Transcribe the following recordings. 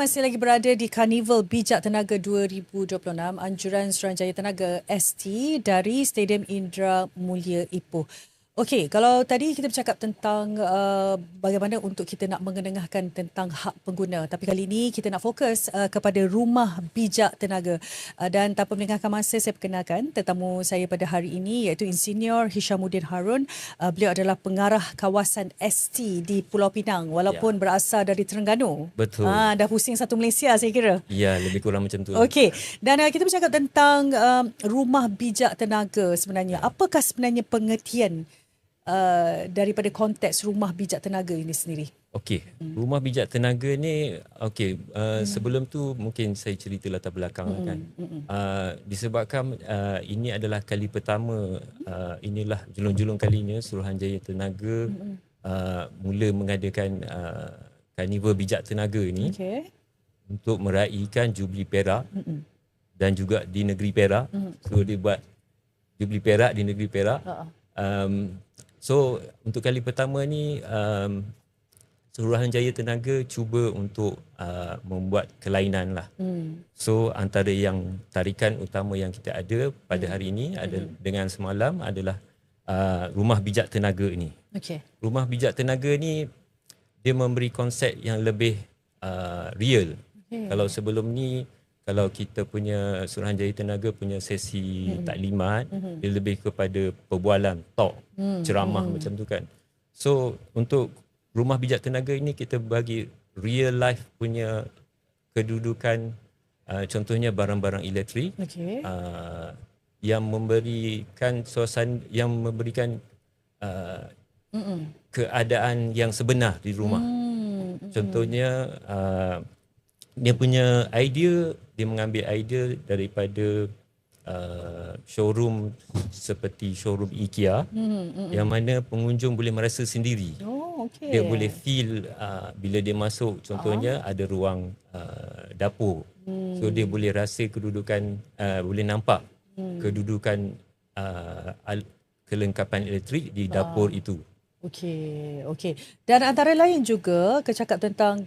masih lagi berada di Karnival Bijak Tenaga 2026, anjuran Suruhanjaya Tenaga ST dari Stadium Indra Mulia Ipoh. Okey, kalau tadi kita bercakap tentang bagaimana untuk kita nak mengenengahkan tentang hak pengguna, tapi kali ini kita nak fokus kepada Rumah Bijak Tenaga. Dan tanpa melengahkan masa, saya perkenalkan tetamu saya pada hari ini iaitu Insinyur Hishamuddin Harun. Beliau adalah pengarah kawasan ST di Pulau Pinang walaupun berasal dari Terengganu. Betul. Dah pusing satu Malaysia saya kira. Ya, lebih kurang macam tu. Okey, dan kita bercakap tentang Rumah Bijak Tenaga sebenarnya. Apakah sebenarnya pengertian daripada konteks Rumah Bijak Tenaga ini sendiri? Okey, Rumah Bijak Tenaga ni, sebelum tu mungkin saya cerita latar belakang kan. Disebabkan ini adalah kali pertama, inilah julung-julung kalinya Suruhanjaya Tenaga mula mengadakan Karnival Bijak Tenaga ni untuk meraihkan Jubli Perak dan juga di negeri Perak. So dia buat Jubli Perak di negeri Perak. So untuk kali pertama ni Suruhanjaya Tenaga cuba untuk membuat kelainan lah. So antara yang tarikan utama yang kita ada pada hari ini ada dengan semalam adalah Rumah Bijak Tenaga ini. Rumah Bijak Tenaga ni dia memberi konsep yang lebih real. Kalau sebelum ni, kalau kita punya Suruhanjaya Tenaga punya sesi taklimat, dia lebih kepada perbualan, talk, ceramah macam tu kan. So untuk Rumah Bijak Tenaga ini kita bagi real life punya kedudukan, contohnya barang-barang elektrik yang memberikan suasana, yang memberikan keadaan yang sebenar di rumah. Contohnya dia punya idea, dia mengambil idea daripada showroom seperti showroom IKEA yang mana pengunjung boleh merasa sendiri. Dia boleh feel bila dia masuk, contohnya ada ruang dapur. So dia boleh rasa kedudukan, boleh nampak kedudukan kelengkapan elektrik di dapur itu. Okey. Dan antara lain juga kecakap tentang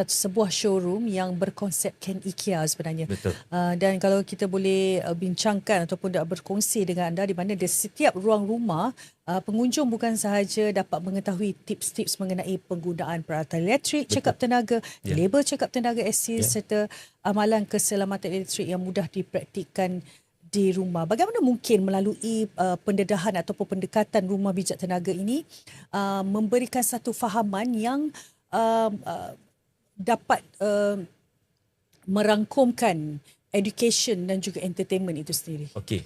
sebuah showroom yang berkonsepkan IKEA sebenarnya. Betul. Dan kalau kita boleh bincangkan ataupun berkongsi dengan anda di mana di setiap ruang rumah pengunjung bukan sahaja dapat mengetahui tips-tips mengenai penggunaan peralatan elektrik, cekap tenaga, label cekap tenaga SC serta amalan keselamatan elektrik yang mudah dipraktikkan di rumah. Bagaimana mungkin melalui pendedahan ataupun pendekatan Rumah Bijak Tenaga ini memberikan satu fahaman yang dapat merangkumkan education dan juga entertainment itu sendiri? Okey.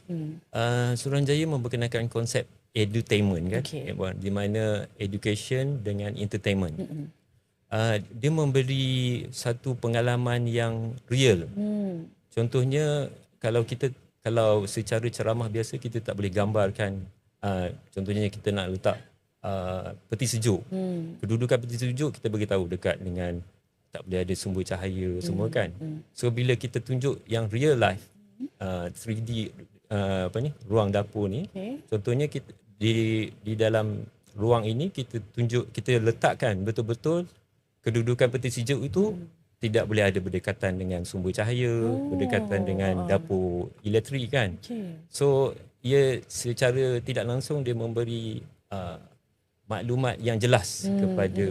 Suruhanjaya memperkenalkan konsep edutainment kan, di mana education dengan entertainment. Dia memberi satu pengalaman yang real. Contohnya kalau secara ceramah biasa kita tak boleh gambarkan, contohnya kita nak letak peti sejuk. Kedudukan peti sejuk kita beritahu dekat dengan, tak boleh ada sumber cahaya semua kan. So bila kita tunjuk yang real life, 3D ruang dapur ni, contohnya kita di dalam ruang ini kita letakkan betul-betul kedudukan peti sejuk itu tidak boleh ada berdekatan dengan sumber cahaya, berdekatan dengan dapur elektrik kan. So ia secara tidak langsung dia memberi maklumat yang jelas kepada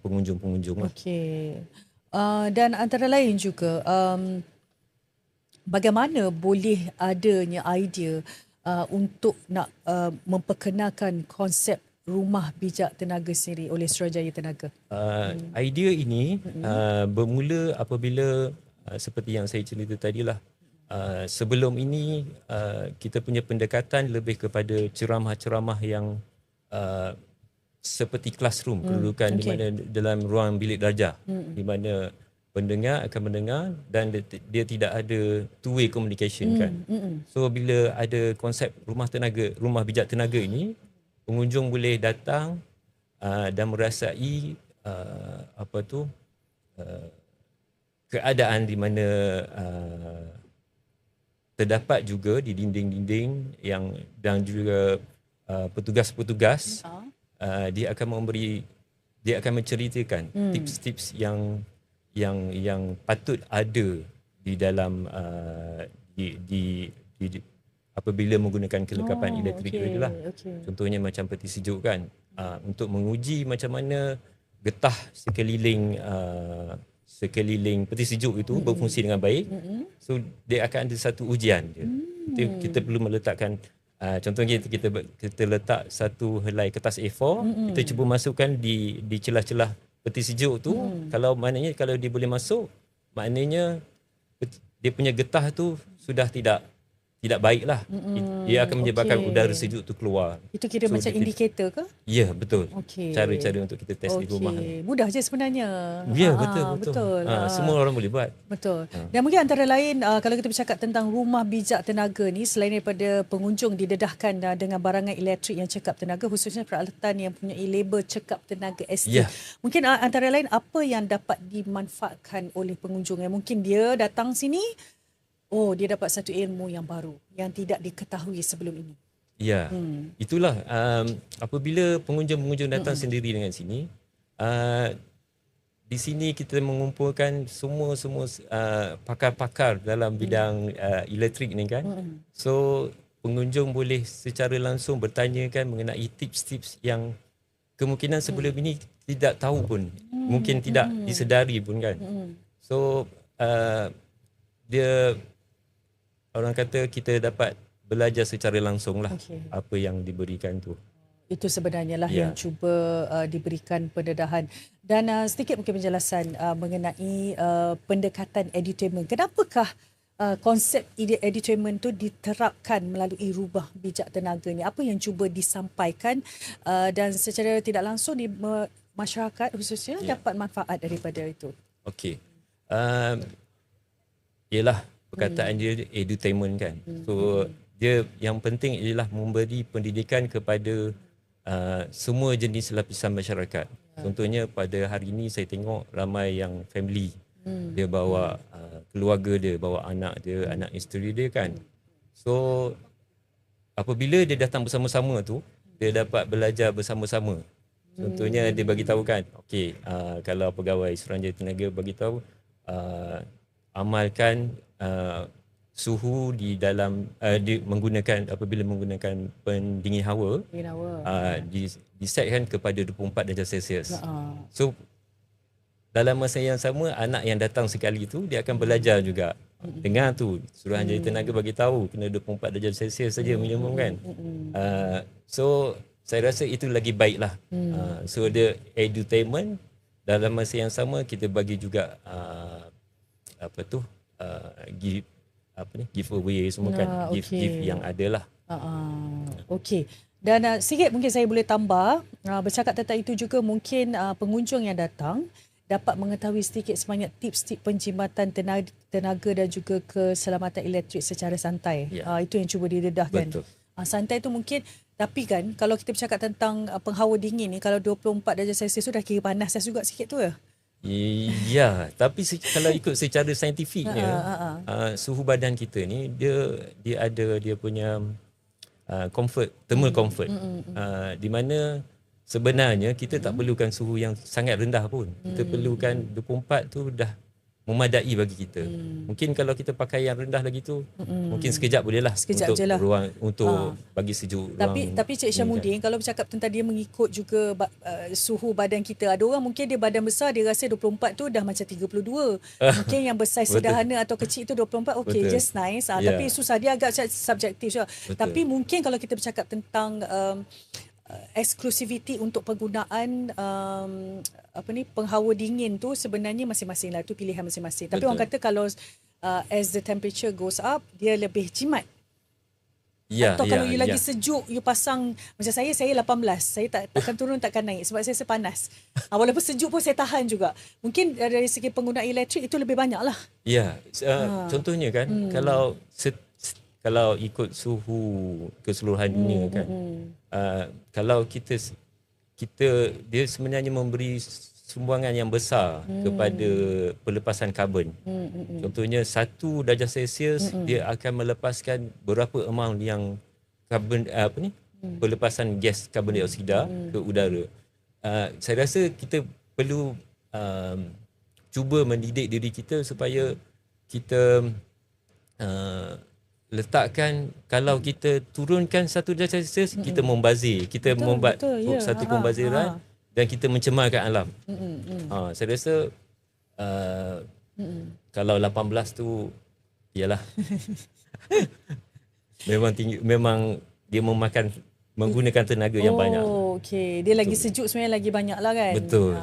pengunjung-pengunjung lah. Dan antara lain juga bagaimana boleh adanya idea untuk nak memperkenalkan konsep Rumah Bijak Tenaga sendiri oleh Suruhanjaya Tenaga? Idea ini bermula apabila seperti yang saya cerita tadilah, sebelum ini kita punya pendekatan lebih kepada ceramah-ceramah yang seperti classroom, kedudukan di mana dalam ruang bilik darjah, di mana pendengar akan mendengar dan dia tidak ada two-way communication kan. So bila ada konsep Rumah Bijak Tenaga ini, pengunjung boleh datang dan merasai keadaan di mana terdapat juga di dinding-dinding dan juga petugas-petugas dia akan memberi dia akan menceritakan tips-tips yang patut ada di dalam di apabila menggunakan kelengkapan elektrik itu lah. Contohnya macam peti sejuk kan, untuk menguji macam mana getah sekeliling peti sejuk itu berfungsi dengan baik. So dia akan ada satu ujian dia. Kita perlu meletakkan contohnya kita letak satu helai kertas A4, kita cuba masukkan di celah-celah peti sejuk tu. Kalau dia boleh masuk, maknanya dia punya getah tu sudah tidak baik lah. Dia akan menyebabkan udara sejuk tu keluar. Itu kira macam indikator ke? Ya, betul. Cara-cara untuk kita test di rumah. Mudah je sebenarnya. Ya, betul. Semua orang boleh buat. Betul. Dan mungkin antara lain, kalau kita bercakap tentang rumah bijak tenaga ni, selain daripada pengunjung didedahkan dengan barangan elektrik yang cekap tenaga, khususnya peralatan yang punya label cekap tenaga ST. Mungkin antara lain apa yang dapat dimanfaatkan oleh pengunjung? Mungkin dia datang sini, dia dapat satu ilmu yang baru yang tidak diketahui sebelum ini. Ya, itulah apabila pengunjung datang sendiri dengan sini, di sini kita mengumpulkan semua pakar-pakar dalam bidang elektrik ni kan. So pengunjung boleh secara langsung bertanyakan mengenai tips-tips yang kemungkinan sebelum ini tidak tahu pun, mungkin tidak disedari pun kan. So dia, orang kata, kita dapat belajar secara langsung lah apa yang diberikan tu. Itu sebenarnya lah yang cuba diberikan pendedahan. Dan sedikit mungkin penjelasan mengenai pendekatan edutainment. Kenapakah konsep edutainment tu diterapkan melalui rumah bijak tenaga ni? Apa yang cuba disampaikan dan secara tidak langsung di masyarakat khususnya dapat manfaat daripada itu? Okey. Ialah perkataan dia edutainment kan. So dia yang penting ialah memberi pendidikan kepada semua jenis lapisan masyarakat. Contohnya pada hari ini saya tengok ramai yang family. Dia bawa keluarga dia, bawa anak dia, anak isteri dia kan. So apabila dia datang bersama-sama tu, dia dapat belajar bersama-sama. Contohnya dia bagi tahu kan, kalau pegawai Suruhanjaya Tenaga bagi tahu, amalkan suhu di dalam apabila menggunakan pendingin hawa, disetkan kepada 24 darjah Celsius. So dalam masa yang sama, anak yang datang sekali tu dia akan belajar juga. Dengar tu, Suruhanjaya Tenaga bagi tahu kena 24 darjah Celsius saja minimum kan. So saya rasa itu lagi baiklah. So the edutainment, dalam masa yang sama kita bagi juga giveaway semua kan, gift yang ada lah. Okey. Dan sikit mungkin saya boleh tambah, bercakap tentang itu juga, mungkin pengunjung yang datang dapat mengetahui sedikit sebanyak tips-tips penjimatan tenaga dan juga keselamatan elektrik secara santai. Itu yang cuba didedahkan. Betul. Santai tu mungkin, tapi kan kalau kita bercakap tentang penghawa dingin ni, kalau 24 darjah Celsius tu dah kira panas juga sikit tu ya. Ya, tapi kalau ikut secara saintifiknya, suhu badan kita ni dia ada dia punya comfort, thermal comfort, di mana sebenarnya kita tak perlukan suhu yang sangat rendah pun. Kita perlukan 24 tu dah memadai bagi kita. Mungkin kalau kita pakai yang rendah lagi tu, mungkin sekejap bolehlah untuk ruang, untuk bagi sejuk ruang. Tapi Cik Syamuddin, kalau bercakap tentang dia mengikut juga suhu badan kita, ada orang mungkin dia badan besar, dia rasa 24 tu dah macam 32. Mungkin yang besar sederhana atau kecil tu 24 just nice. Tapi susah, dia agak subjektif juga. Tapi mungkin kalau kita bercakap tentang eksklusiviti untuk penggunaan penghawa dingin tu, sebenarnya masing-masing lah, tu pilihan masing-masing. Tapi orang kata kalau as the temperature goes up, dia lebih jimat. Atau kalau you lagi sejuk, you pasang, macam saya 18, saya takkan turun, takkan naik sebab saya panas. Walaupun sejuk pun saya tahan juga. Mungkin dari segi pengguna elektrik itu lebih banyak lah. Contohnya kan, kalau ikut suhu keseluruhan dunia kan, kalau kita dia sebenarnya memberi sumbangan yang besar kepada pelepasan karbon. Contohnya 1 darjah Celsius dia akan melepaskan berapa amount yang karbon pelepasan gas karbon dioksida ke udara. saya rasa kita perlu cuba mendidik diri kita supaya kita letakkan, kalau kita turunkan satu darjah Celsius, kita membazir, kita membuat satu pembaziran dan kita mencemarkan alam. Saya rasa kalau 18 tu ialah memang tinggi, memang dia menggunakan tenaga yang banyak. Okey, dia lagi sejuk sebenarnya, lagi banyak lah kan. Betul.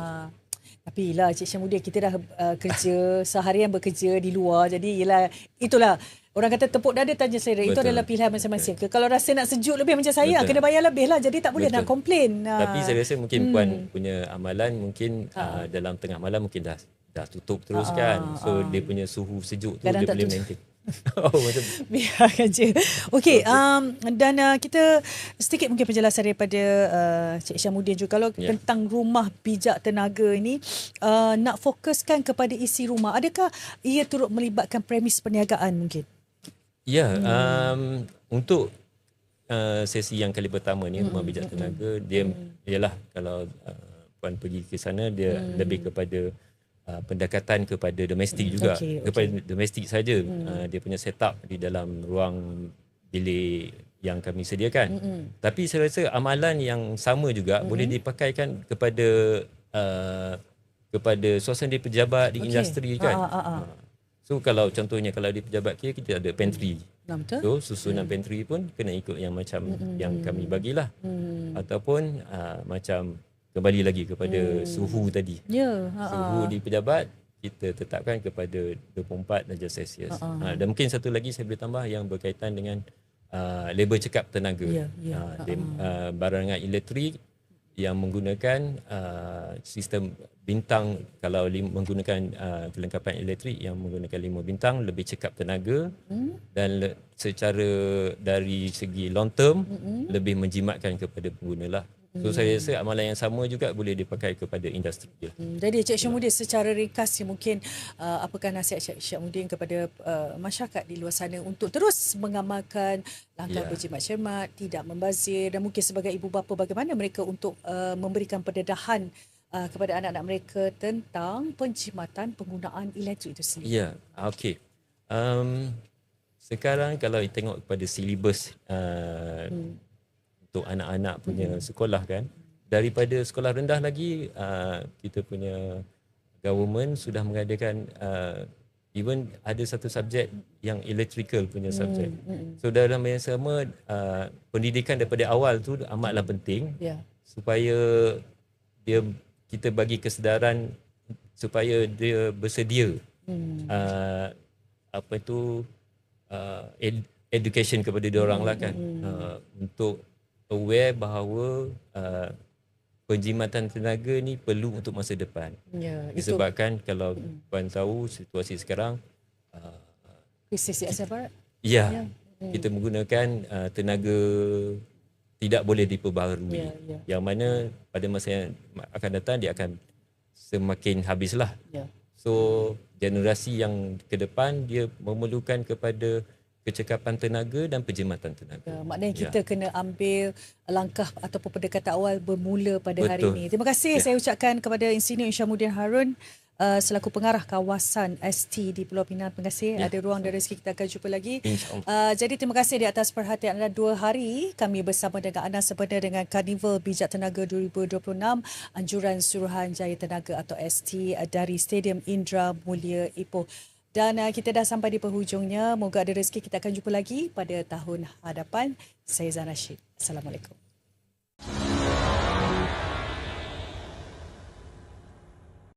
Tapi lah Cik Syamuddin, kita dah kerja seharian, bekerja di luar, jadi itulah orang kata tepuk dada tanya selera. Itu adalah pilihan masing-masing. Kalau rasa nak sejuk lebih macam saya, kena bayar lebih lah, jadi tak boleh nak komplain. Tapi saya rasa mungkin Puan punya amalan mungkin dalam tengah malam mungkin dah tutup terus kan. So dia punya suhu sejuk tu dia boleh maintain. Macam biarkan je. Okey, dan kita sedikit mungkin penjelasan daripada Cik Syamuddin juga kalau tentang rumah bijak tenaga ini, nak fokuskan kepada isi rumah. Adakah ia turut melibatkan premis perniagaan mungkin? Ya, untuk sesi yang kali pertama ni rumah bijak tenaga, dia ialah kalau Puan pergi ke sana, dia lebih kepada pendekatan kepada domestik juga, kepada domestik saja. Dia punya setup di dalam ruang bilik yang kami sediakan. Tapi saya rasa amalan yang sama juga boleh dipakaikan kepada suasana pejabat di industri kan. So kalau contohnya kalau di pejabat kita ada pantry. So susunan pantry pun kena ikut yang macam yang kami bagilah. Ataupun macam kembali lagi kepada suhu tadi. Suhu di pejabat kita tetapkan kepada 24 darjah Celsius. Dan mungkin satu lagi saya boleh tambah yang berkaitan dengan labor cekap tenaga. Barangan elektrik yang menggunakan sistem bintang, kalau menggunakan kelengkapan elektrik yang menggunakan 5 bintang, lebih cekap tenaga dan secara dari segi long term lebih menjimatkan kepada pengguna lah. So saya rasa amalan yang sama juga boleh dipakai kepada industri dia. Jadi Cik Syamuddin, secara ringkas mungkin apakah nasihat Cik Syamuddin kepada masyarakat di luar sana untuk terus mengamalkan langkah berjimat cermat, tidak membazir, dan mungkin sebagai ibu bapa bagaimana mereka untuk memberikan pendedahan kepada anak-anak mereka tentang penjimatan penggunaan elektrik itu sendiri? Ya, okey. Sekarang kalau tengok kepada silibus untuk anak-anak punya sekolah kan, daripada sekolah rendah lagi kita punya government sudah mengadakan even ada satu subjek yang electrical punya subjek. So dalam yang sama pendidikan daripada awal tu amatlah penting supaya kita bagi kesedaran supaya dia bersedia education kepada dia orang lah kan, untuk aware bahawa penjimatan tenaga ni perlu untuk masa depan. Disebabkan kalau Puan tahu situasi sekarang krisis di Asia Barat. Kita menggunakan tenaga tidak boleh diperbaharui. Yang mana pada masa yang akan datang dia akan semakin habislah. So generasi yang ke depan dia memerlukan kepada kecekapan tenaga dan penjimatan tenaga. Maknanya kita kena ambil langkah ataupun pendekatan awal bermula pada hari ini. Terima kasih saya ucapkan kepada Insinyur Syamuddin Harun selaku pengarah kawasan ST di Pulau Pinang. Terima kasih. Ada ruang dan rezeki, kita akan jumpa lagi. Jadi terima kasih di atas perhatian anda. 2 hari kami bersama dengan anda sempena dengan Karnival Bijak Tenaga 2026 Anjuran Suruhanjaya Tenaga atau ST dari Stadium Indra Mulia Ipoh. Dan kita dah sampai di penghujungnya. Moga ada rezeki, kita akan jumpa lagi pada tahun hadapan. Saya Zana Syed. Assalamualaikum.